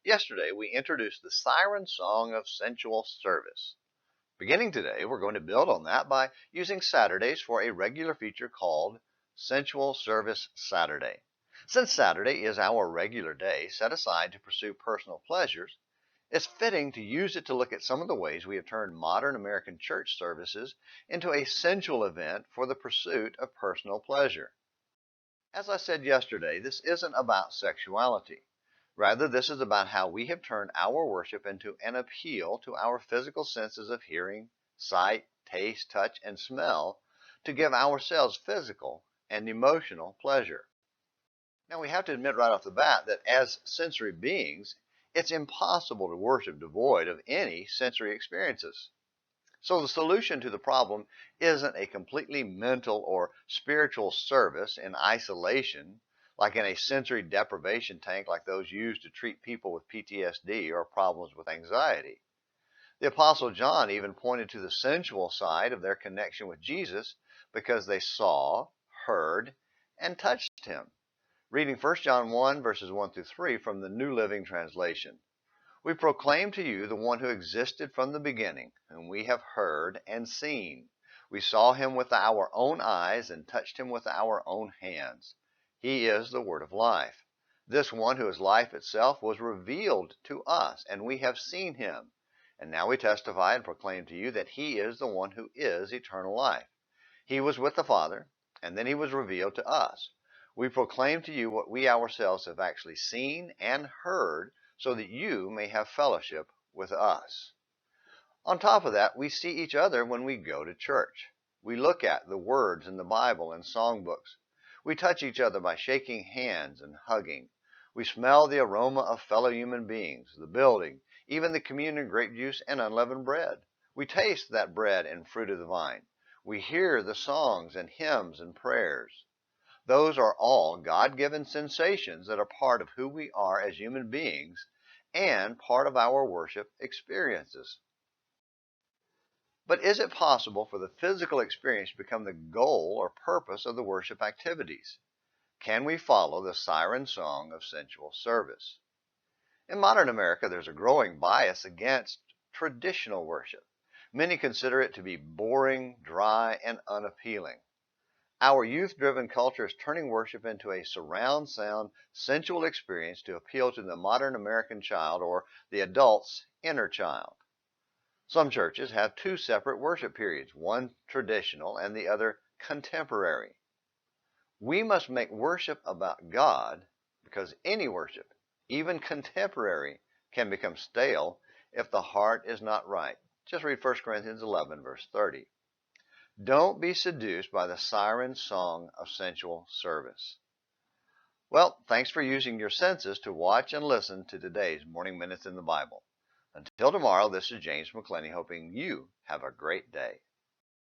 Yesterday, we introduced the siren song of sensual service. Beginning today, we're going to build on that by using Saturdays for a regular feature called Sensual Service Saturday. Since Saturday is our regular day set aside to pursue personal pleasures, it's fitting to use it to look at some of the ways we have turned modern American church services into a sensual event for the pursuit of personal pleasure. As I said yesterday, this isn't about sexuality. Rather, this is about how we have turned our worship into an appeal to our physical senses of hearing, sight, taste, touch, and smell to give ourselves physical and emotional pleasure. Now, we have to admit right off the bat that as sensory beings, it's impossible to worship devoid of any sensory experiences. So the solution to the problem isn't a completely mental or spiritual service in isolation, like in a sensory deprivation tank like those used to treat people with PTSD or problems with anxiety. The Apostle John even pointed to the sensual side of their connection with Jesus because they saw, heard, and touched him. Reading 1 John 1 verses 1 through 3 from the New Living Translation. We proclaim to you the one who existed from the beginning, whom we have heard and seen. We saw him with our own eyes and touched him with our own hands. He is the word of life. This one who is life itself was revealed to us, and we have seen him. And now we testify and proclaim to you that he is the one who is eternal life. He was with the Father, and then he was revealed to us. We proclaim to you what we ourselves have actually seen and heard, so that you may have fellowship with us. On top of that, we see each other when we go to church. We look at the words in the Bible and songbooks. We touch each other by shaking hands and hugging. We smell the aroma of fellow human beings, the building, even the communion, grape juice, and unleavened bread. We taste that bread and fruit of the vine. We hear the songs and hymns and prayers. Those are all God-given sensations that are part of who we are as human beings and part of our worship experiences. But is it possible for the physical experience to become the goal or purpose of the worship activities? Can we follow the siren song of sensual service? In modern America, there's a growing bias against traditional worship. Many consider it to be boring, dry, and unappealing. Our youth-driven culture is turning worship into a surround sound, sensual experience to appeal to the modern American child or the adult's inner child. Some churches have two separate worship periods, one traditional and the other contemporary. We must make worship about God because any worship, even contemporary, can become stale if the heart is not right. Just read 1 Corinthians 11, verse 30. Don't be seduced by the siren song of sensual service. Well, thanks for using your senses to watch and listen to today's Morning Minutes in the Bible. Until tomorrow, this is James McClenny hoping you have a great day.